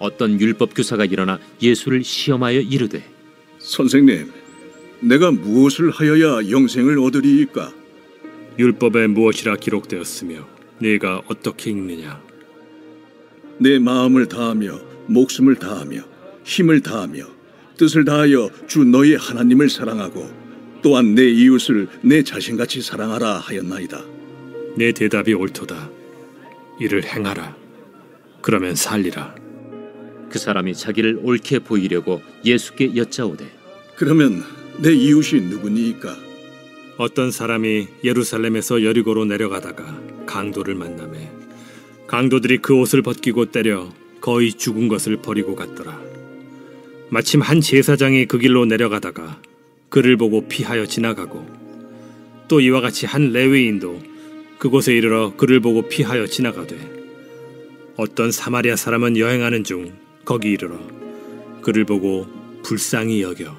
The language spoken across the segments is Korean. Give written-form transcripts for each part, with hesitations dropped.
어떤 율법 교사가 일어나 예수를 시험하여 이르되 선생님, 내가 무엇을 하여야 영생을 얻으리이까? 율법에 무엇이라 기록되었으며 네가 어떻게 읽느냐? 내 마음을 다하며 목숨을 다하며 힘을 다하며 뜻을 다하여 주 너희 하나님을 사랑하고 또한 내 이웃을 내 자신같이 사랑하라 하였나이다. 내 대답이 옳도다. 이를 행하라. 그러면 살리라. 그 사람이 자기를 옳게 보이려고 예수께 여짜오되 그러면 내 이웃이 누구니이까? 어떤 사람이 예루살렘에서 여리고로 내려가다가 강도를 만나매 강도들이 그 옷을 벗기고 때려 거의 죽은 것을 버리고 갔더라. 마침 한 제사장이 그 길로 내려가다가 그를 보고 피하여 지나가고 또 이와 같이 한 레위인도 그곳에 이르러 그를 보고 피하여 지나가되 어떤 사마리아 사람은 여행하는 중 거기 이르러 그를 보고 불쌍히 여겨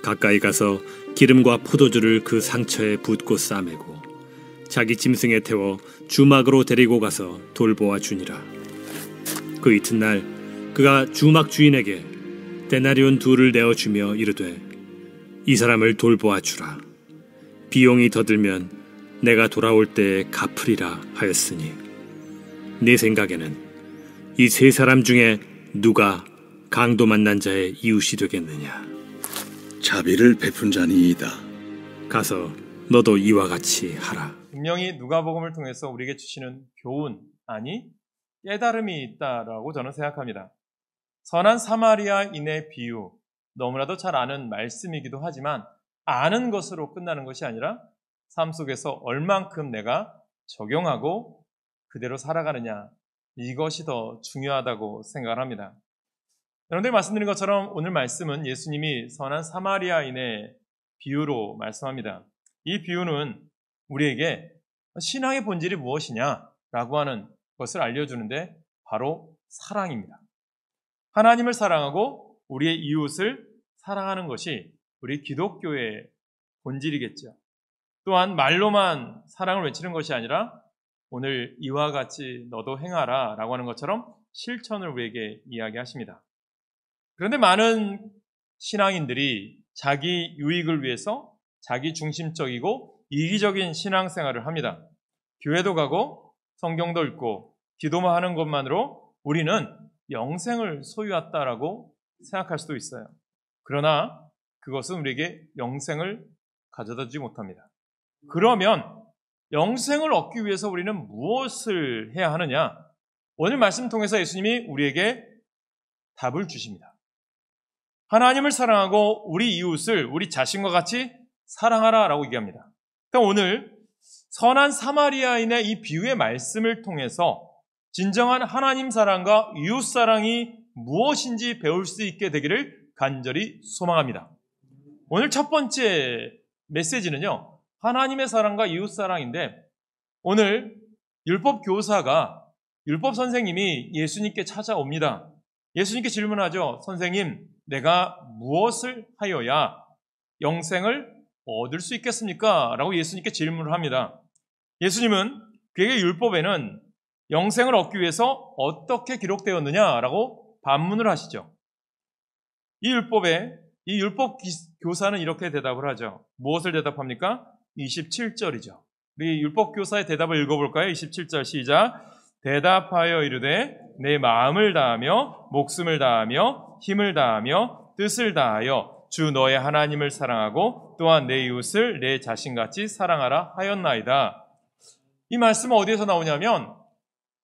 가까이 가서 기름과 포도주를 그 상처에 붓고 싸매고 자기 짐승에 태워 주막으로 데리고 가서 돌보아 주니라. 그 이튿날 그가 주막 주인에게 데나리온 2를 내어주며 이르되 이 사람을 돌보아 주라. 비용이 더 들면 내가 돌아올 때에 갚으리라 하였으니 네 생각에는 이 3사람 중에 누가 강도 만난 자의 이웃이 되겠느냐? 자비를 베푼 자니이다. 가서 너도 이와 같이 하라. 분명히 누가복음을 통해서 우리에게 주시는 교훈, 아니 깨달음이 있다라고 저는 생각합니다. 선한 사마리아인의 비유, 너무나도 잘 아는 말씀이기도 하지만 아는 것으로 끝나는 것이 아니라 삶 속에서 얼만큼 내가 적용하고 그대로 살아가느냐, 이것이 더 중요하다고 생각을 합니다. 여러분들 말씀드린 것처럼 오늘 말씀은 예수님이 선한 사마리아인의 비유로 말씀합니다. 이 비유는 우리에게 신앙의 본질이 무엇이냐라고 하는 것을 알려주는데 바로 사랑입니다. 하나님을 사랑하고 우리의 이웃을 사랑하는 것이 우리 기독교의 본질이겠죠. 또한 말로만 사랑을 외치는 것이 아니라 오늘 이와 같이 너도 행하라 라고 하는 것처럼 실천을 우리에게 이야기하십니다. 그런데 많은 신앙인들이 자기 유익을 위해서 자기 중심적이고 이기적인 신앙생활을 합니다. 교회도 가고 성경도 읽고 기도만 하는 것만으로 우리는 영생을 소유했다라고 생각할 수도 있어요. 그러나 그것은 우리에게 영생을 가져다 주지 못합니다. 그러면 영생을 얻기 위해서 우리는 무엇을 해야 하느냐? 오늘 말씀 통해서 예수님이 우리에게 답을 주십니다. 하나님을 사랑하고 우리 이웃을 우리 자신과 같이 사랑하라라고 얘기합니다. 그러니까 오늘 선한 사마리아인의 이 비유의 말씀을 통해서 진정한 하나님 사랑과 이웃 사랑이 무엇인지 배울 수 있게 되기를 간절히 소망합니다. 오늘 첫 번째 메시지는요, 하나님의 사랑과 이웃 사랑인데 오늘 율법 교사가 율법 선생님이 예수님께 찾아옵니다. 예수님께 질문하죠. 선생님, 내가 무엇을 하여야 영생을 얻을 수 있겠습니까? 라고 예수님께 질문을 합니다. 예수님은 그에게 율법에는 영생을 얻기 위해서 어떻게 기록되었느냐라고 반문을 하시죠. 이 율법 교사는 이렇게 대답을 하죠. 무엇을 대답합니까? 27절이죠. 우리 율법 교사의 대답을 읽어볼까요? 27절 시작. 대답하여 이르되 내 마음을 다하며 목숨을 다하며 힘을 다하며 뜻을 다하여 주 너의 하나님을 사랑하고 또한 내 이웃을 내 자신같이 사랑하라 하였나이다. 이 말씀은 어디에서 나오냐면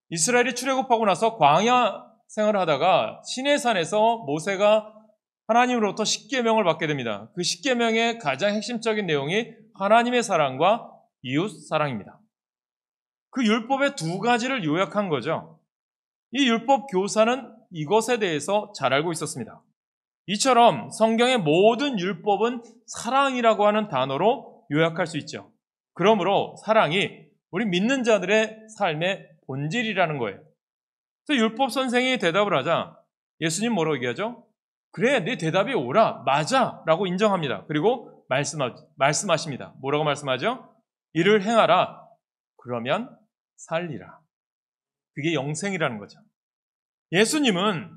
이스라엘이 출애굽하고 나서 광야 생활을 하다가 시내산에서 모세가 하나님으로부터 십계명을 받게 됩니다. 그 십계명의 가장 핵심적인 내용이 하나님의 사랑과 이웃 사랑입니다. 그 율법의 2가지를 요약한 거죠. 이 율법 교사는 이것에 대해서 잘 알고 있었습니다. 이처럼 성경의 모든 율법은 사랑이라고 하는 단어로 요약할 수 있죠. 그러므로 사랑이 우리 믿는 자들의 삶의 본질이라는 거예요. 그래서 율법 선생이 대답을 하자 예수님 뭐라고 얘기하죠? 그래, 네 대답이 옳아, 맞아 라고 인정합니다. 그리고 말씀하십니다. 뭐라고 말씀하죠? 이를 행하라. 그러면 살리라. 그게 영생이라는 거죠. 예수님은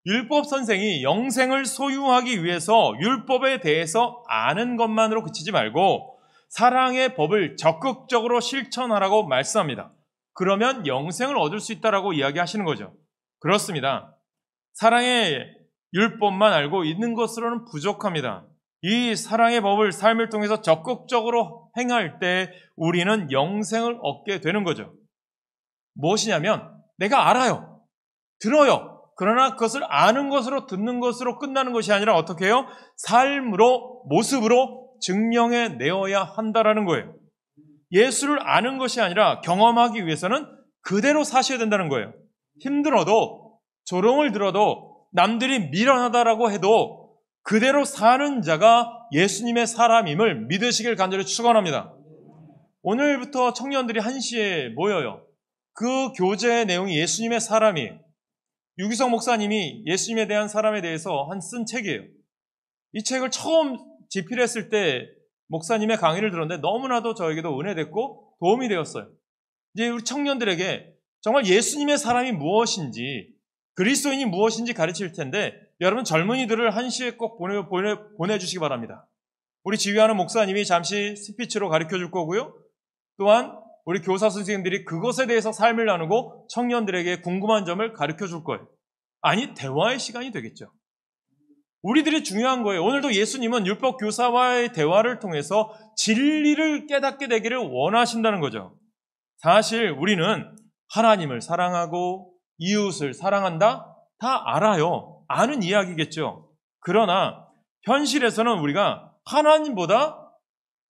율법 선생이 영생을 소유하기 위해서 율법에 대해서 아는 것만으로 그치지 말고 사랑의 법을 적극적으로 실천하라고 말씀합니다. 그러면 영생을 얻을 수 있다라고 이야기하시는 거죠. 그렇습니다. 사랑의 율법만 알고 있는 것으로는 부족합니다. 이 사랑의 법을 삶을 통해서 적극적으로 행할 때 우리는 영생을 얻게 되는 거죠. 무엇이냐면 내가 알아요. 들어요. 그러나 그것을 아는 것으로 듣는 것으로 끝나는 것이 아니라 어떻게 해요? 삶으로, 모습으로 증명해 내어야 한다라는 거예요. 예수를 아는 것이 아니라 경험하기 위해서는 그대로 사셔야 된다는 거예요. 힘들어도, 조롱을 들어도, 남들이 미련하다라고 해도 그대로 사는 자가 예수님의 사람임을 믿으시길 간절히 축원합니다. 오늘부터 청년들이 1시에 모여요. 그 교제의 내용이 예수님의 사람이에요. 유기성 목사님이 예수님에 대한 사람에 대해서 쓴 책이에요. 이 책을 처음 집필했을 때 목사님의 강의를 들었는데 너무나도 저에게도 은혜됐고 도움이 되었어요. 이제 우리 청년들에게 정말 예수님의 사람이 무엇인지, 그리스도인이 무엇인지 가르칠 텐데 여러분 젊은이들을 1시에 꼭 보내주시기 바랍니다. 우리 지휘하는 목사님이 잠시 스피치로 가르쳐 줄 거고요. 또한 우리 교사 선생님들이 그것에 대해서 삶을 나누고 청년들에게 궁금한 점을 가르쳐 줄 거예요. 아니, 대화의 시간이 되겠죠. 우리들이 중요한 거예요. 오늘도 예수님은 율법 교사와의 대화를 통해서 진리를 깨닫게 되기를 원하신다는 거죠. 사실 우리는 하나님을 사랑하고 이웃을 사랑한다? 다 알아요. 아는 이야기겠죠. 그러나 현실에서는 우리가 하나님보다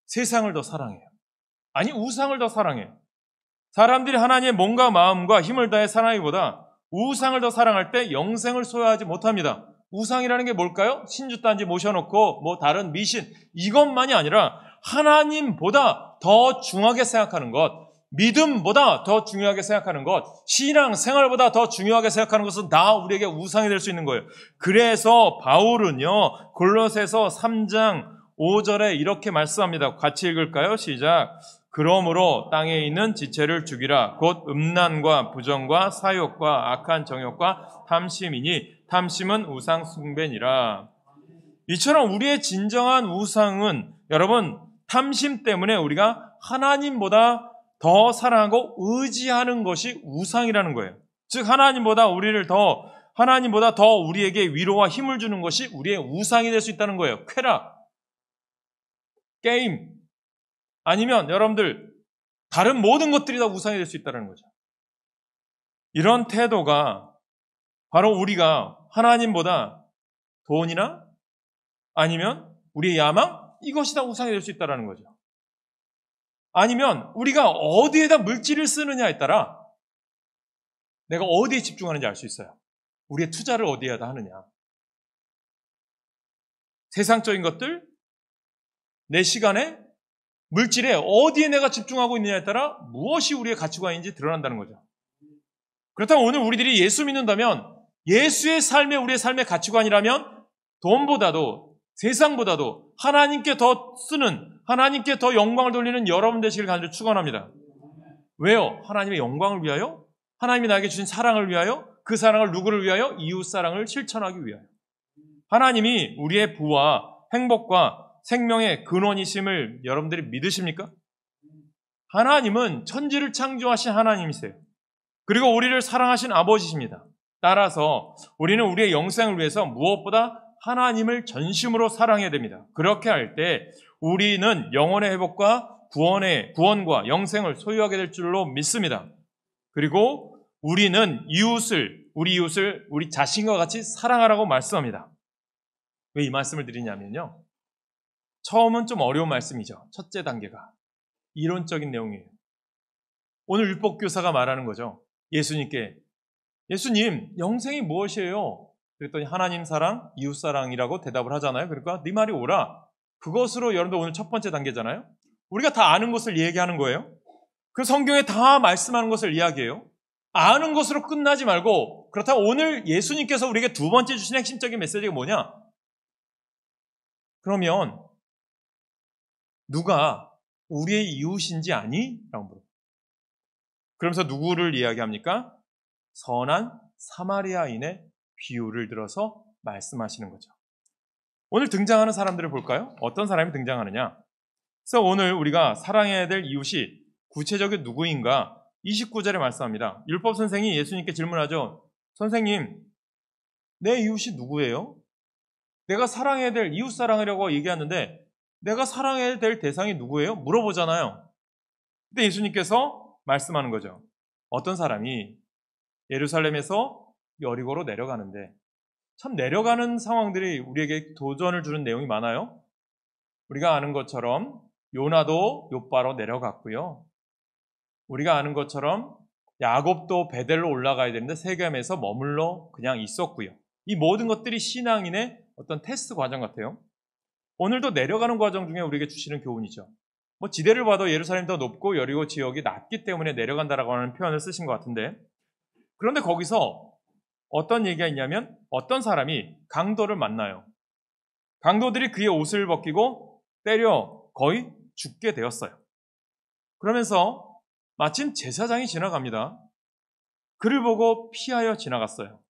세상을 더 사랑해요. 아니, 우상을 더 사랑해요. 사람들이 하나님의 몸과 마음과 힘을 다해 사랑하기보다 우상을 더 사랑할 때 영생을 소유하지 못합니다. 우상이라는 게 뭘까요? 신주단지 모셔놓고 다른 미신, 이것만이 아니라 하나님보다 더 중요하게 생각하는 것, 믿음보다 더 중요하게 생각하는 것, 신앙 생활보다 더 중요하게 생각하는 것은 다 우리에게 우상이 될 수 있는 거예요. 그래서 바울은요, 골로새서 3장 5절에 이렇게 말씀합니다. 같이 읽을까요? 시작. 그러므로 땅에 있는 지체를 죽이라. 곧 음란과 부정과 사욕과 악한 정욕과 탐심이니 탐심은 우상 숭배니라. 이처럼 우리의 진정한 우상은 여러분 탐심 때문에 우리가 하나님보다 더 사랑하고 의지하는 것이 우상이라는 거예요. 즉 하나님보다 더 우리에게 위로와 힘을 주는 것이 우리의 우상이 될 수 있다는 거예요. 쾌락, 게임, 아니면 여러분들 다른 모든 것들이 다 우상이 될 수 있다는 거죠. 이런 태도가 바로 우리가 하나님보다 돈이나 아니면 우리의 야망, 이것이 다 우상이 될 수 있다는 거죠. 아니면 우리가 어디에다 물질을 쓰느냐에 따라 내가 어디에 집중하는지 알 수 있어요. 우리의 투자를 어디에다 하느냐. 세상적인 것들, 내 시간에, 물질에 어디에 내가 집중하고 있느냐에 따라 무엇이 우리의 가치관인지 드러난다는 거죠. 그렇다면 오늘 우리들이 예수 믿는다면 예수의 삶에 우리의 삶의 가치관이라면 돈보다도 세상보다도 하나님께 더 쓰는, 하나님께 더 영광을 돌리는 여러분 되시길 간절히 축원합니다. 왜요? 하나님의 영광을 위하여? 하나님이 나에게 주신 사랑을 위하여? 그 사랑을 누구를 위하여? 이웃 사랑을 실천하기 위하여. 하나님이 우리의 부와 행복과 생명의 근원이심을 여러분들이 믿으십니까? 하나님은 천지를 창조하신 하나님이세요. 그리고 우리를 사랑하신 아버지십니다. 따라서 우리는 우리의 영생을 위해서 무엇보다 하나님을 전심으로 사랑해야 됩니다. 그렇게 할 때 우리는 영혼의 회복과 구원과 영생을 소유하게 될 줄로 믿습니다. 그리고 우리는 우리 이웃을 우리 자신과 같이 사랑하라고 말씀합니다. 왜 이 말씀을 드리냐면요. 처음은 좀 어려운 말씀이죠. 첫째 단계가. 이론적인 내용이에요. 오늘 율법교사가 말하는 거죠. 예수님께. 예수님, 영생이 무엇이에요? 그랬더니 하나님 사랑, 이웃 사랑이라고 대답을 하잖아요. 그러니까 네 말이 옳아. 그것으로 여러분들 오늘 첫 번째 단계잖아요. 우리가 다 아는 것을 얘기하는 거예요. 그 성경에 다 말씀하는 것을 이야기해요. 아는 것으로 끝나지 말고, 그렇다면 오늘 예수님께서 우리에게 두 번째 주신 핵심적인 메시지가 뭐냐? 그러면 누가 우리의 이웃인지 아니? 라고 물어요. 그러면서 누구를 이야기합니까? 선한 사마리아인의 비유를 들어서 말씀하시는 거죠. 오늘 등장하는 사람들을 볼까요? 어떤 사람이 등장하느냐? 그래서 오늘 우리가 사랑해야 될 이웃이 구체적인 누구인가? 29절에 말씀합니다. 율법 선생이 예수님께 질문하죠. 선생님, 내 이웃이 누구예요? 내가 사랑해야 될 이웃 사랑하려고 얘기하는데 내가 사랑해야 될 대상이 누구예요? 물어보잖아요. 근데 예수님께서 말씀하는 거죠. 어떤 사람이 예루살렘에서 여리고로 내려가는데, 참 내려가는 상황들이 우리에게 도전을 주는 내용이 많아요. 우리가 아는 것처럼 요나도 욥바로 내려갔고요. 우리가 아는 것처럼 야곱도 베델로 올라가야 되는데 세겜에서 머물러 그냥 있었고요. 이 모든 것들이 신앙인의 어떤 테스트 과정 같아요. 오늘도 내려가는 과정 중에 우리에게 주시는 교훈이죠. 지대를 봐도 예루살렘이 더 높고 여리고 지역이 낮기 때문에 내려간다라고 하는 표현을 쓰신 것 같은데, 그런데 거기서 어떤 얘기가 있냐면 어떤 사람이 강도를 만나요. 강도들이 그의 옷을 벗기고 때려 거의 죽게 되었어요. 그러면서 마침 제사장이 지나갑니다. 그를 보고 피하여 지나갔어요.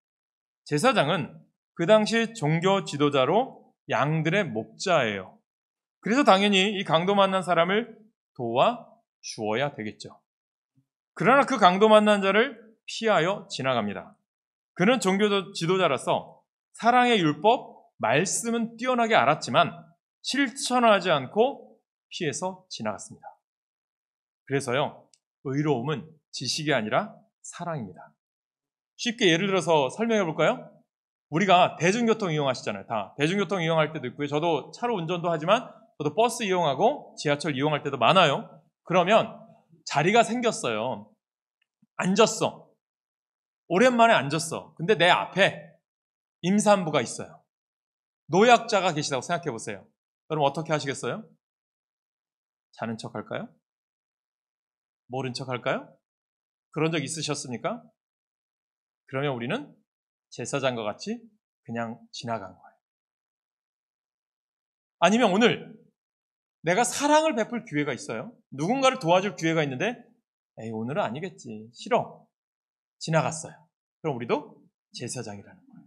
제사장은 그 당시 종교 지도자로 양들의 목자예요. 그래서 당연히 이 강도 만난 사람을 도와주어야 되겠죠. 그러나 그 강도 만난 자를 피하여 지나갑니다. 그는 종교 지도자로서 사랑의 율법, 말씀은 뛰어나게 알았지만 실천하지 않고 피해서 지나갔습니다. 그래서요, 의로움은 지식이 아니라 사랑입니다. 쉽게 예를 들어서 설명해 볼까요? 우리가 대중교통 이용하시잖아요. 다 대중교통 이용할 때도 있고요. 저도 차로 운전도 하지만 저도 버스 이용하고 지하철 이용할 때도 많아요. 그러면 자리가 생겼어요. 앉았어. 오랜만에 앉았어. 근데 내 앞에 임산부가 있어요. 노약자가 계시다고 생각해 보세요. 여러분 어떻게 하시겠어요? 자는 척 할까요? 모른 척 할까요? 그런 적 있으셨습니까? 그러면 우리는 제사장과 같이 그냥 지나간 거예요. 아니면 오늘 내가 사랑을 베풀 기회가 있어요. 누군가를 도와줄 기회가 있는데 에이, 오늘은 아니겠지. 싫어. 지나갔어요. 그럼 우리도 제사장이라는 거예요.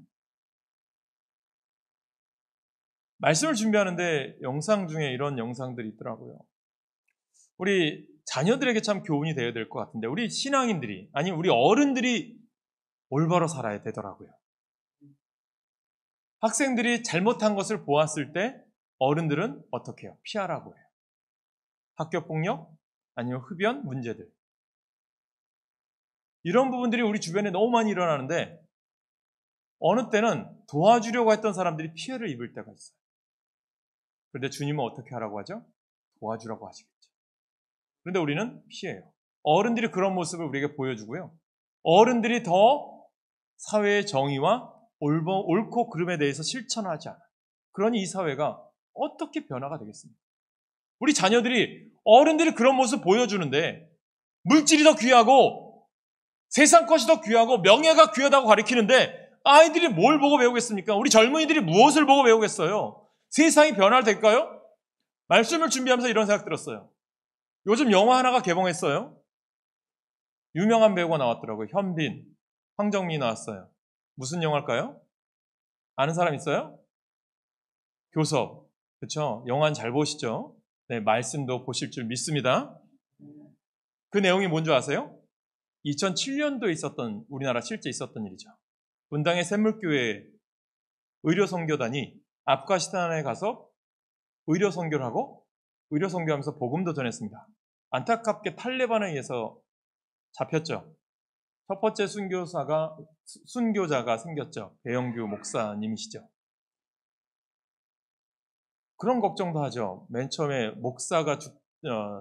말씀을 준비하는데 영상 중에 이런 영상들이 있더라고요. 우리 자녀들에게 참 교훈이 되어야 될 것 같은데 우리 신앙인들이, 아니 우리 어른들이 올바로 살아야 되더라고요. 학생들이 잘못한 것을 보았을 때 어른들은 어떻게 해요? 피하라고 해요. 학교폭력, 아니면 흡연 문제들. 이런 부분들이 우리 주변에 너무 많이 일어나는데 어느 때는 도와주려고 했던 사람들이 피해를 입을 때가 있어요. 그런데 주님은 어떻게 하라고 하죠? 도와주라고 하시겠죠. 그런데 우리는 피해요. 어른들이 그런 모습을 우리에게 보여주고요. 어른들이 더 사회의 정의와 옳고 그름에 대해서 실천하지 않아요. 그러니 이 사회가 어떻게 변화가 되겠습니까? 우리 자녀들이 어른들이 그런 모습 보여주는데 물질이 더 귀하고 세상 것이 더 귀하고 명예가 귀하다고 가르치는데 아이들이 뭘 보고 배우겠습니까? 우리 젊은이들이 무엇을 보고 배우겠어요? 세상이 변화될까요? 말씀을 준비하면서 이런 생각 들었어요. 요즘 영화 하나가 개봉했어요. 유명한 배우가 나왔더라고요. 현빈, 황정민 나왔어요. 무슨 영화일까요? 아는 사람 있어요? 교섭. 그렇죠? 영화는 잘 보시죠? 네, 말씀도 보실 줄 믿습니다. 그 내용이 뭔지 아세요? 2007년도에 있었던, 우리나라 실제 있었던 일이죠. 분당의 샘물교회 의료선교단이 아프가니스탄에 가서 의료선교를 하고 의료선교하면서 복음도 전했습니다. 안타깝게 탈레반에 의해서 잡혔죠. 첫 번째 순교자가 생겼죠. 배영규 목사님이시죠. 그런 걱정도 하죠. 맨 처음에 목사가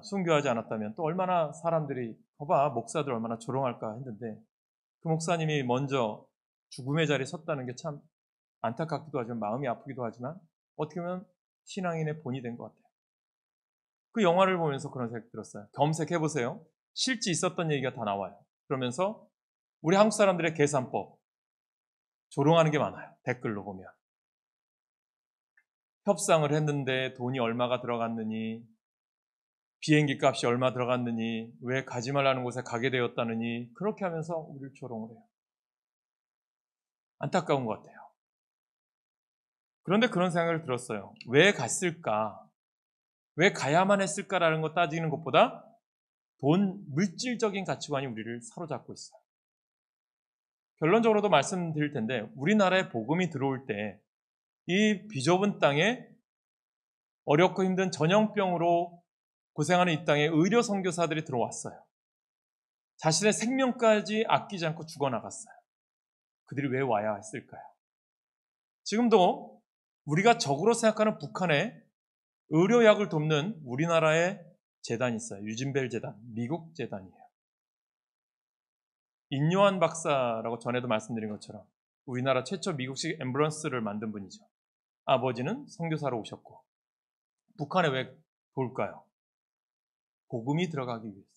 순교하지 않았다면 또 얼마나 사람들이 봐봐 목사들 얼마나 조롱할까 했는데 그 목사님이 먼저 죽음의 자리에 섰다는 게 참 안타깝기도 하지만 마음이 아프기도 하지만 어떻게 보면 신앙인의 본이 된 것 같아요. 그 영화를 보면서 그런 생각 들었어요. 검색해보세요. 실제 있었던 얘기가 다 나와요. 그러면서 우리 한국 사람들의 계산법 조롱하는 게 많아요. 댓글로 보면. 협상을 했는데 돈이 얼마가 들어갔느니, 비행기 값이 얼마 들어갔느니, 왜 가지 말라는 곳에 가게 되었다느니, 그렇게 하면서 우리를 조롱을 해요. 안타까운 것 같아요. 그런데 그런 생각을 들었어요. 왜 갔을까? 왜 가야만 했을까라는 거 따지는 것보다 물질적인 가치관이 우리를 사로잡고 있어요. 결론적으로도 말씀드릴 텐데 우리나라에 복음이 들어올 때 이 비좁은 땅에 어렵고 힘든 전염병으로 고생하는 이 땅에 의료 선교사들이 들어왔어요. 자신의 생명까지 아끼지 않고 죽어나갔어요. 그들이 왜 와야 했을까요? 지금도 우리가 적으로 생각하는 북한에 의료약을 돕는 우리나라의 재단이 있어요. 유진벨 재단, 미국 재단이에요. 인요한 박사라고 전에도 말씀드린 것처럼 우리나라 최초 미국식 앰뷸런스를 만든 분이죠. 아버지는 선교사로 오셨고 북한에 왜 돌까요? 복음이 들어가기 위해서.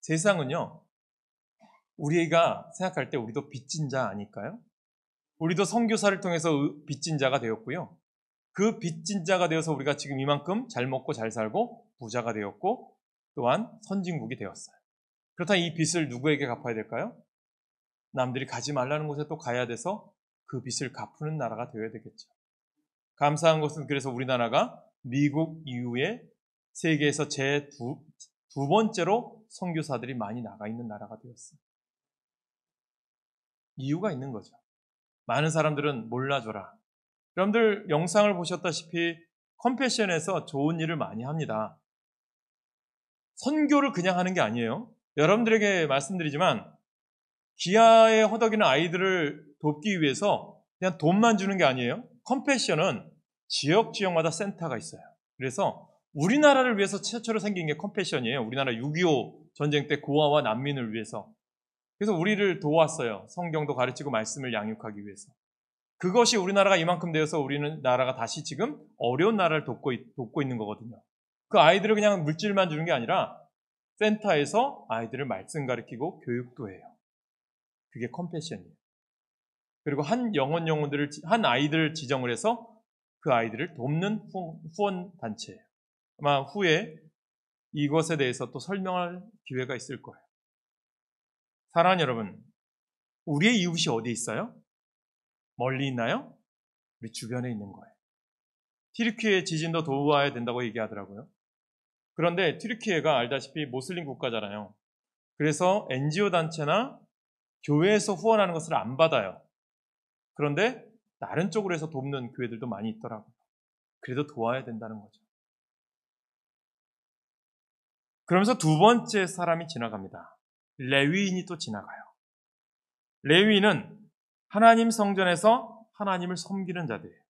세상은요, 우리가 생각할 때 우리도 빚진 자 아닐까요? 우리도 선교사를 통해서 빚진 자가 되었고요. 그 빚진 자가 되어서 우리가 지금 이만큼 잘 먹고 잘 살고 부자가 되었고 또한 선진국이 되었어요. 그렇다면 이 빚을 누구에게 갚아야 될까요? 남들이 가지 말라는 곳에 또 가야 돼서 그 빚을 갚는 나라가 되어야 되겠죠. 감사한 것은 그래서 우리나라가 미국 이후에 세계에서 두 번째로 선교사들이 많이 나가 있는 나라가 되었어요. 이유가 있는 거죠. 많은 사람들은 몰라줘라. 여러분들 영상을 보셨다시피 컴패션에서 좋은 일을 많이 합니다. 선교를 그냥 하는 게 아니에요. 여러분들에게 말씀드리지만 기아에 허덕이는 아이들을 돕기 위해서 그냥 돈만 주는 게 아니에요. 컴패션은 지역마다 센터가 있어요. 그래서 우리나라를 위해서 최초로 생긴 게 컴패션이에요. 우리나라 6.25 전쟁 때 고아와 난민을 위해서. 그래서 우리를 도왔어요. 성경도 가르치고 말씀을 양육하기 위해서. 그것이 우리나라가 이만큼 되어서 우리는 나라가 다시 지금 어려운 나라를 돕고 있는 거거든요. 그 아이들을 그냥 물질만 주는 게 아니라 센터에서 아이들을 말씀 가르치고 교육도 해요. 그게 컴패션이에요. 그리고 한 아이들을 지정을 해서 그 아이들을 돕는 후원 단체예요. 아마 후에 이것에 대해서 또 설명할 기회가 있을 거예요. 사랑하는 여러분, 우리의 이웃이 어디 있어요? 멀리 있나요? 우리 주변에 있는 거예요. 튀르키예 지진도 도와야 된다고 얘기하더라고요. 그런데 튀르키예가 알다시피 모슬림 국가잖아요. 그래서 NGO 단체나 교회에서 후원하는 것을 안 받아요. 그런데 다른 쪽으로 해서 돕는 교회들도 많이 있더라고요. 그래도 도와야 된다는 거죠. 그러면서 두 번째 사람이 지나갑니다. 레위인이 또 지나가요. 레위인은 하나님 성전에서 하나님을 섬기는 자들이에요.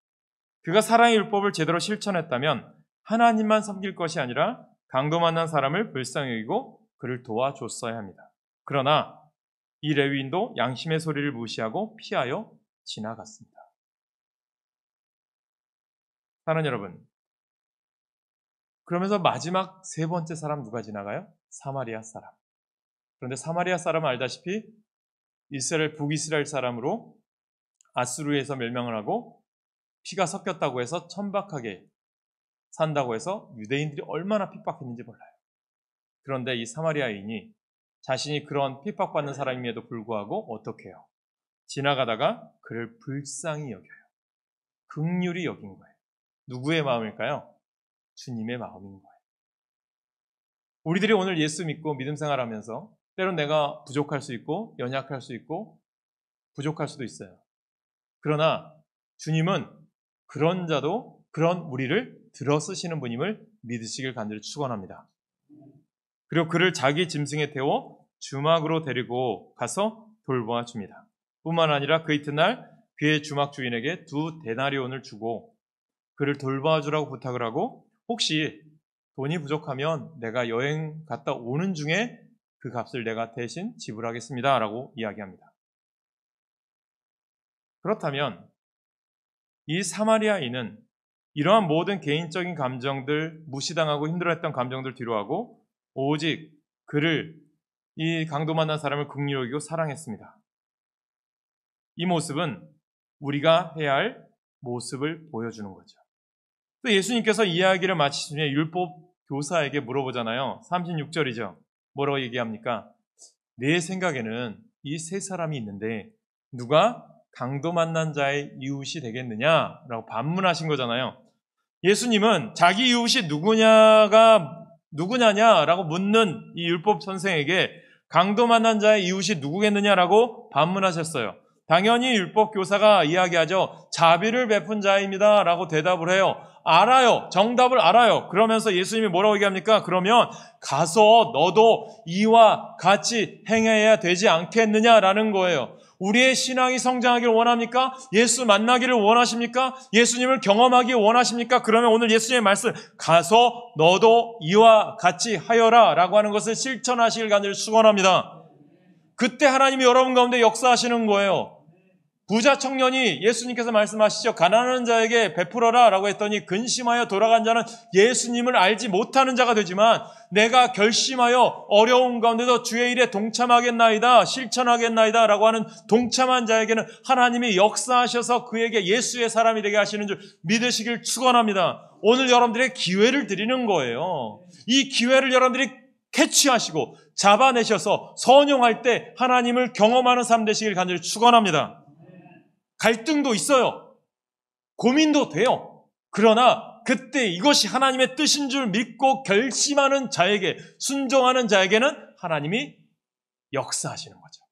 그가 사랑의 율법을 제대로 실천했다면 하나님만 섬길 것이 아니라 강도 만난 사람을 불쌍히 여기고 그를 도와줬어야 합니다. 그러나 이 레위인도 양심의 소리를 무시하고 피하여 지나갔습니다. 사랑하는 여러분, 그러면서 마지막 세 번째 사람 누가 지나가요? 사마리아 사람. 그런데 사마리아 사람은 알다시피 북이스라엘 사람으로 아수르에서 멸망을 하고 피가 섞였다고 해서 천박하게 산다고 해서 유대인들이 얼마나 핍박했는지 몰라요. 그런데 이 사마리아인이 자신이 그런 핍박받는 사람임에도 불구하고 어떻게 해요? 지나가다가 그를 불쌍히 여겨요. 긍휼히 여긴 거예요. 누구의 마음일까요? 주님의 마음인 거예요. 우리들이 오늘 예수 믿고 믿음 생활하면서 때론 내가 부족할 수 있고 연약할 수 있고 부족할 수도 있어요. 그러나 주님은 그런 우리를 들어쓰시는 분임을 믿으시길 간절히 축원합니다. 그리고 그를 자기 짐승에 태워 주막으로 데리고 가서 돌보아 줍니다. 뿐만 아니라 그 이튿날 그의 주막 주인에게 2데나리온을 주고 그를 돌보아 주라고 부탁을 하고 혹시 돈이 부족하면 내가 여행 갔다 오는 중에 그 값을 내가 대신 지불하겠습니다 라고 이야기합니다. 그렇다면 이 사마리아인은 이러한 모든 개인적인 감정들, 무시당하고 힘들어했던 감정들 뒤로하고 오직 그를 이 강도 만난 사람을 긍휼히 여기고 사랑했습니다. 이 모습은 우리가 해야 할 모습을 보여주는 거죠. 또 예수님께서 이야기를 마치신 후에 율법 교사에게 물어보잖아요. 36절이죠. 뭐라고 얘기합니까? 내 생각에는 이 세 사람이 있는데 누가 강도 만난 자의 이웃이 되겠느냐라고 반문하신 거잖아요. 예수님은 자기 이웃이 누구냐라고 묻는 이 율법 선생에게 강도 만난 자의 이웃이 누구겠느냐라고 반문하셨어요. 당연히 율법 교사가 이야기하죠. 자비를 베푼 자입니다 라고 대답을 해요. 알아요. 정답을 알아요. 그러면서 예수님이 뭐라고 얘기합니까? 그러면 가서 너도 이와 같이 행해야 되지 않겠느냐라는 거예요. 우리의 신앙이 성장하기를 원합니까? 예수 만나기를 원하십니까? 예수님을 경험하기 원하십니까? 그러면 오늘 예수님의 말씀, 가서 너도 이와 같이 하여라 라고 하는 것을 실천하시길 간절히 축원합니다. 그때 하나님이 여러분 가운데 역사하시는 거예요. 부자 청년이 예수님께서 말씀하시죠. 가난한 자에게 베풀어라 라고 했더니 근심하여 돌아간 자는 예수님을 알지 못하는 자가 되지만 내가 결심하여 어려운 가운데도 주의 일에 동참하겠나이다, 실천하겠나이다 라고 하는 동참한 자에게는 하나님이 역사하셔서 그에게 예수의 사람이 되게 하시는 줄 믿으시길 축원합니다. 오늘 여러분들의 기회를 드리는 거예요. 이 기회를 여러분들이 캐치하시고 잡아내셔서 선용할 때 하나님을 경험하는 삶 되시길 간절히 축원합니다. 갈등도 있어요. 고민도 돼요. 그러나 그때 이것이 하나님의 뜻인 줄 믿고 결심하는 자에게, 순종하는 자에게는 하나님이 역사하시는 거죠.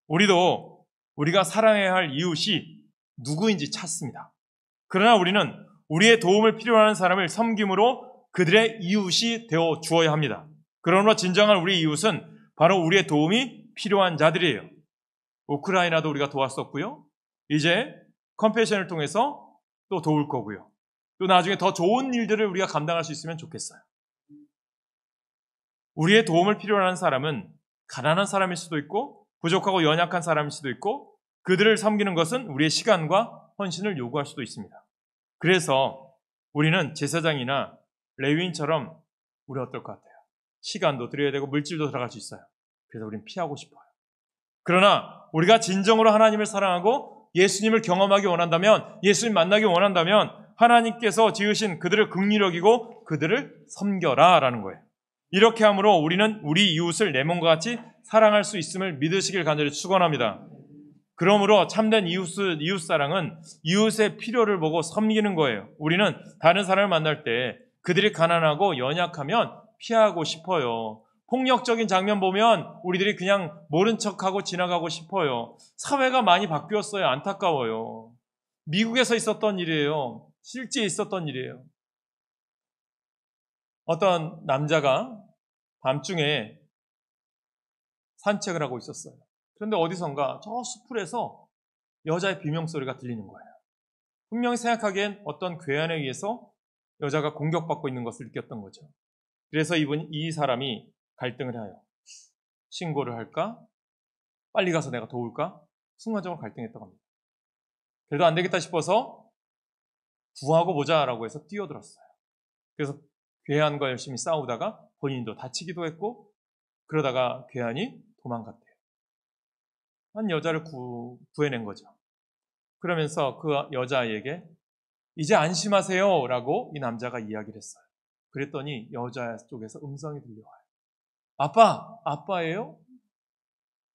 우리도 우리가 사랑해야 할 이웃이 누구인지 찾습니다. 그러나 우리는 우리의 도움을 필요로 하는 사람을 섬김으로 그들의 이웃이 되어 주어야 합니다. 그러므로 진정한 우리 이웃은 바로 우리의 도움이 필요한 자들이에요. 우크라이나도 우리가 도왔었고요. 이제 컴패션을 통해서 또 도울 거고요. 또 나중에 더 좋은 일들을 우리가 감당할 수 있으면 좋겠어요. 우리의 도움을 필요로 하는 사람은 가난한 사람일 수도 있고 부족하고 연약한 사람일 수도 있고 그들을 섬기는 것은 우리의 시간과 헌신을 요구할 수도 있습니다. 그래서 우리는 제사장이나 레위인처럼 우리 어떨 것 같아요? 시간도 드려야 되고 물질도 들어갈 수 있어요. 그래서 우리는 피하고 싶어요. 그러나 우리가 진정으로 하나님을 사랑하고 예수님을 경험하기 원한다면, 예수님 만나기 원한다면 하나님께서 지으신 그들을 긍휼히 여기고 그들을 섬겨라 라는 거예요. 이렇게 함으로 우리는 우리 이웃을 내 몸과 같이 사랑할 수 있음을 믿으시길 간절히 축원합니다. 그러므로 참된 이웃사랑은 이웃의 필요를 보고 섬기는 거예요. 우리는 다른 사람을 만날 때 그들이 가난하고 연약하면 피하고 싶어요. 폭력적인 장면 보면 우리들이 그냥 모른 척하고 지나가고 싶어요. 사회가 많이 바뀌었어요. 안타까워요. 미국에서 있었던 일이에요. 실제 있었던 일이에요. 어떤 남자가 밤중에 산책을 하고 있었어요. 그런데 어디선가 저 숲풀에서 여자의 비명소리가 들리는 거예요. 분명히 생각하기엔 어떤 괴한에 의해서 여자가 공격받고 있는 것을 느꼈던 거죠. 그래서 이 사람이 갈등을 해요. 신고를 할까? 빨리 가서 내가 도울까? 순간적으로 갈등했다고 합니다. 그래도 안 되겠다 싶어서 구하고 보자라고 해서 뛰어들었어요. 그래서 괴한과 열심히 싸우다가 본인도 다치기도 했고 그러다가 괴한이 도망갔대요. 한 여자를 구해낸 거죠. 그러면서 그 여자아이에게 이제 안심하세요 라고 이 남자가 이야기를 했어요. 그랬더니 여자 쪽에서 음성이 들려와요. 아빠예요?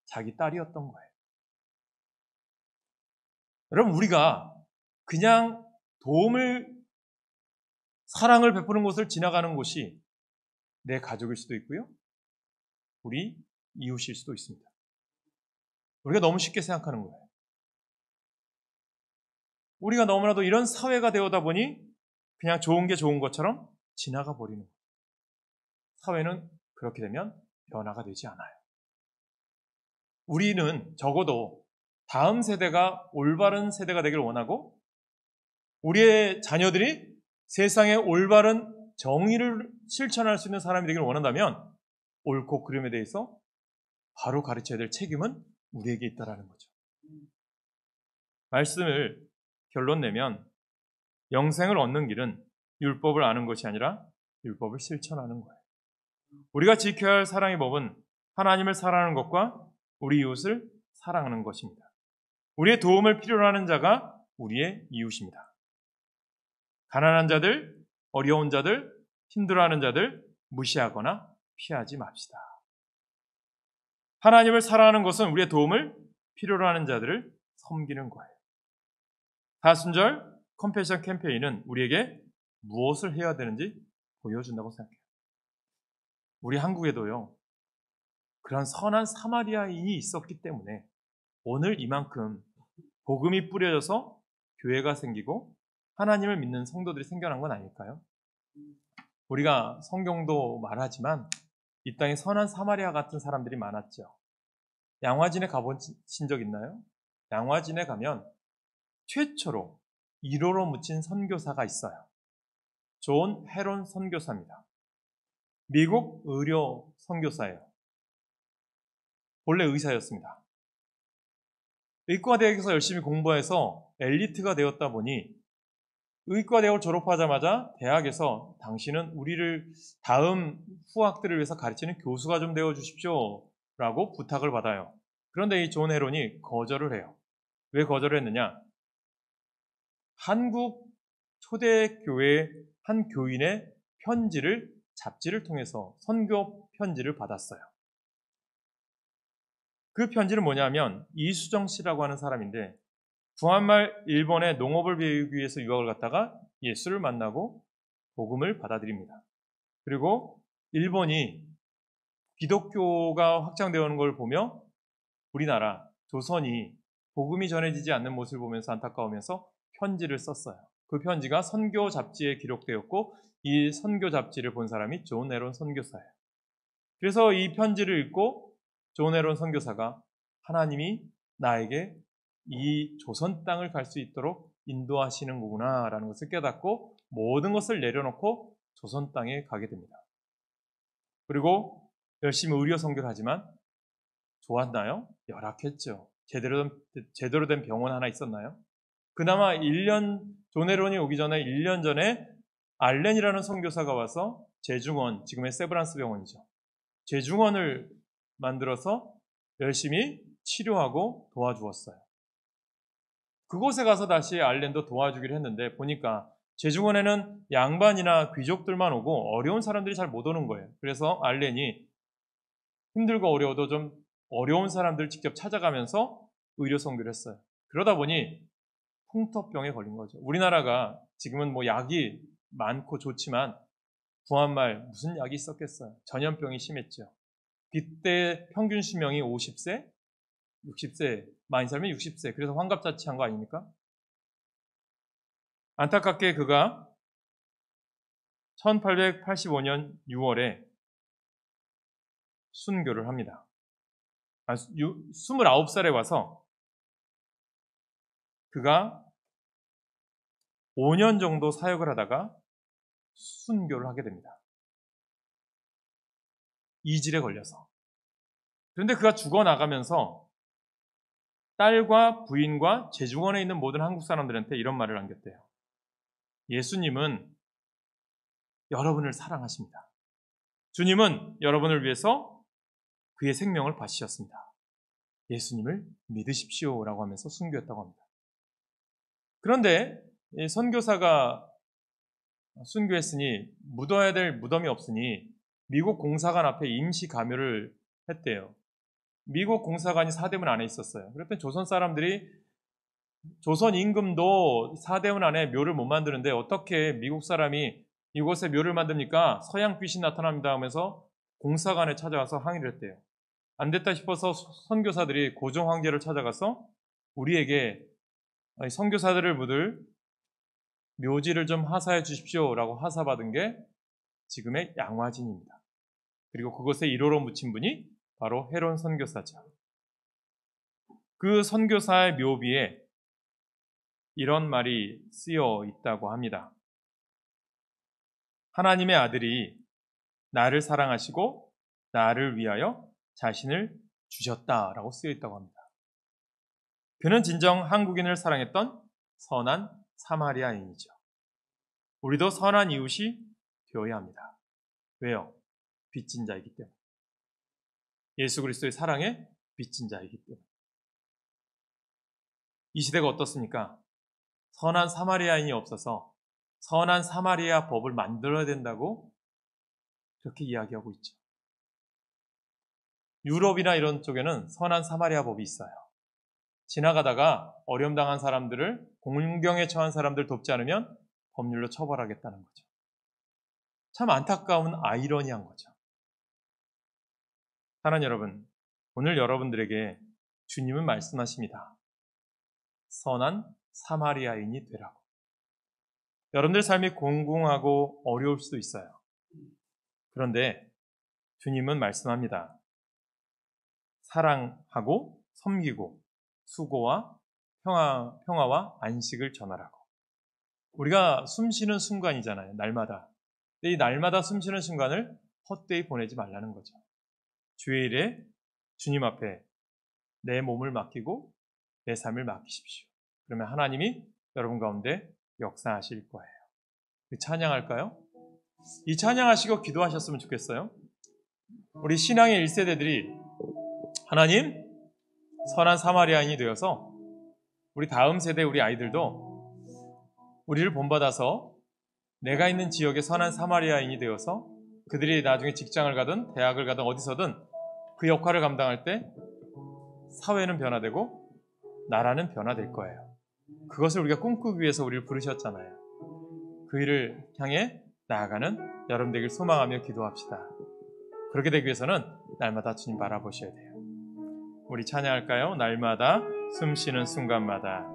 자기 딸이었던 거예요. 여러분, 우리가 그냥 사랑을 베푸는 곳을 지나가는 곳이 내 가족일 수도 있고요. 우리 이웃일 수도 있습니다. 우리가 너무 쉽게 생각하는 거예요. 우리가 너무나도 이런 사회가 되어다 보니 그냥 좋은 게 좋은 것처럼 지나가 버리는 거예요. 사회는 그렇게 되면 변화가 되지 않아요. 우리는 적어도 다음 세대가 올바른 세대가 되기를 원하고 우리의 자녀들이 세상의 올바른 정의를 실천할 수 있는 사람이 되기를 원한다면 옳고 그름에 대해서 바로 가르쳐야 될 책임은 우리에게 있다라는 거죠. 말씀을 결론 내면 영생을 얻는 길은 율법을 아는 것이 아니라 율법을 실천하는 거예요. 우리가 지켜야 할 사랑의 법은 하나님을 사랑하는 것과 우리 이웃을 사랑하는 것입니다. 우리의 도움을 필요로 하는 자가 우리의 이웃입니다. 가난한 자들, 어려운 자들, 힘들어하는 자들 무시하거나 피하지 맙시다. 하나님을 사랑하는 것은 우리의 도움을 필요로 하는 자들을 섬기는 거예요. 다순절 컴패션 캠페인은 우리에게 무엇을 해야 되는지 보여준다고 생각해요. 우리 한국에도요, 그런 선한 사마리아인이 있었기 때문에 오늘 이만큼 복음이 뿌려져서 교회가 생기고 하나님을 믿는 성도들이 생겨난 건 아닐까요? 우리가 성경도 말하지만 이 땅에 선한 사마리아 같은 사람들이 많았죠. 양화진에 가보신 적 있나요? 양화진에 가면 최초로 1호로 묻힌 선교사가 있어요. 존 헤론 선교사입니다. 미국 의료 선교사예요. 본래 의사였습니다. 의과대학에서 열심히 공부해서 엘리트가 되었다 보니 의과대학을 졸업하자마자 대학에서 당신은 우리를 다음 후학들을 위해서 가르치는 교수가 좀 되어주십시오 라고 부탁을 받아요. 그런데 이 존 헤론이 거절을 해요. 왜 거절을 했느냐? 한국 초대교회 한 교인의 편지를 잡지를 통해서 선교 편지를 받았어요. 그 편지는 뭐냐면 이수정 씨라고 하는 사람인데 부한말 일본에 농업을 배우기 위해서 유학을 갔다가 예수를 만나고 복음을 받아들입니다. 그리고 일본이 기독교가 확장되어 오는 걸 보며 우리나라 조선이 복음이 전해지지 않는 모습을 보면서 안타까우면서 편지를 썼어요. 그 편지가 선교 잡지에 기록되었고 이 선교 잡지를 본 사람이 존 헤론 선교사예요. 그래서 이 편지를 읽고 존 헤론 선교사가 하나님이 나에게 이 조선 땅을 갈 수 있도록 인도하시는 거구나 라는 것을 깨닫고 모든 것을 내려놓고 조선 땅에 가게 됩니다. 그리고 열심히 의료 선교를 하지만 좋았나요? 열악했죠. 제대로 된 병원 하나 있었나요? 그나마 존 헤론이 오기 전에 1년 전에 알렌이라는 선교사가 와서 제중원, 지금의 세브란스 병원이죠. 제중원을 만들어서 열심히 치료하고 도와주었어요. 그곳에 가서 다시 알렌도 도와주기로 했는데 보니까 제중원에는 양반이나 귀족들만 오고 어려운 사람들이 잘 못 오는 거예요. 그래서 알렌이 힘들고 어려워도 좀 어려운 사람들 직접 찾아가면서 의료 선교를 했어요. 그러다 보니 풍토병에 걸린 거죠. 우리나라가 지금은 뭐 약이 많고 좋지만 부한말 무슨 약이 있었겠어요. 전염병이 심했죠. 그때 평균 수명이 50세, 60세, 많이 살면 60세. 그래서 환갑잔치한 거 아닙니까? 안타깝게 그가 1885년 6월에 순교를 합니다. 29살에 와서 그가 5년 정도 사역을 하다가 순교를 하게 됩니다. 이질에 걸려서. 그런데 그가 죽어나가면서 딸과 부인과 제중원에 있는 모든 한국 사람들한테 이런 말을 남겼대요. 예수님은 여러분을 사랑하십니다. 주님은 여러분을 위해서 그의 생명을 바치셨습니다. 예수님을 믿으십시오 라고 하면서 순교했다고 합니다. 그런데 선교사가 순교했으니 묻어야 될 무덤이 없으니 미국 공사관 앞에 임시 가묘를 했대요. 미국 공사관이 사대문 안에 있었어요. 그랬더니 조선 사람들이 조선 임금도 사대문 안에 묘를 못 만드는데 어떻게 미국 사람이 이곳에 묘를 만듭니까? 서양 귀신 나타납니다 하면서 공사관에 찾아와서 항의를 했대요. 안 됐다 싶어서 선교사들이 고종 황제를 찾아가서 우리에게 선교사들을 묻을 묘지를 좀 하사해 주십시오 라고 하사받은 게 지금의 양화진입니다. 그리고 그곳에 1호로 묻힌 분이 바로 헤론 선교사죠. 그 선교사의 묘비에 이런 말이 쓰여 있다고 합니다. 하나님의 아들이 나를 사랑하시고 나를 위하여 자신을 주셨다라고 쓰여 있다고 합니다. 그는 진정 한국인을 사랑했던 선한 사마리아인이죠. 우리도 선한 이웃이 되어야 합니다. 왜요? 빚진 자이기 때문에. 예수 그리스도의 사랑에 빚진 자이기 때문에. 이 시대가 어떻습니까? 선한 사마리아인이 없어서 선한 사마리아 법을 만들어야 된다고 그렇게 이야기하고 있죠. 유럽이나 이런 쪽에는 선한 사마리아 법이 있어요. 지나가다가 어려움 당한 사람들을, 공경에 처한 사람들 돕지 않으면 법률로 처벌하겠다는 거죠. 참 안타까운 아이러니한 거죠. 사랑하는 여러분, 오늘 여러분들에게 주님은 말씀하십니다. 선한 사마리아인이 되라고. 여러분들 삶이 공공하고 어려울 수도 있어요. 그런데 주님은 말씀합니다. 사랑하고 섬기고 수고와 평화와 안식을 전하라고. 우리가 숨쉬는 순간이잖아요. 날마다. 근데 이 날마다 숨쉬는 순간을 헛되이 보내지 말라는 거죠. 주일에 주님 앞에 내 몸을 맡기고 내 삶을 맡기십시오. 그러면 하나님이 여러분 가운데 역사하실 거예요. 찬양할까요? 이 찬양하시고 기도하셨으면 좋겠어요. 우리 신앙의 1세대들이 하나님, 선한 사마리아인이 되어서 우리 다음 세대 우리 아이들도 우리를 본받아서 내가 있는 지역의 선한 사마리아인이 되어서 그들이 나중에 직장을 가든 대학을 가든 어디서든 그 역할을 감당할 때 사회는 변화되고 나라는 변화될 거예요. 그것을 우리가 꿈꾸기 위해서 우리를 부르셨잖아요. 그 일을 향해 나아가는 여러분 되길 소망하며 기도합시다. 그렇게 되기 위해서는 날마다 주님 바라보셔야 돼요. 우리 찬양할까요? 날마다 숨쉬는 순간마다.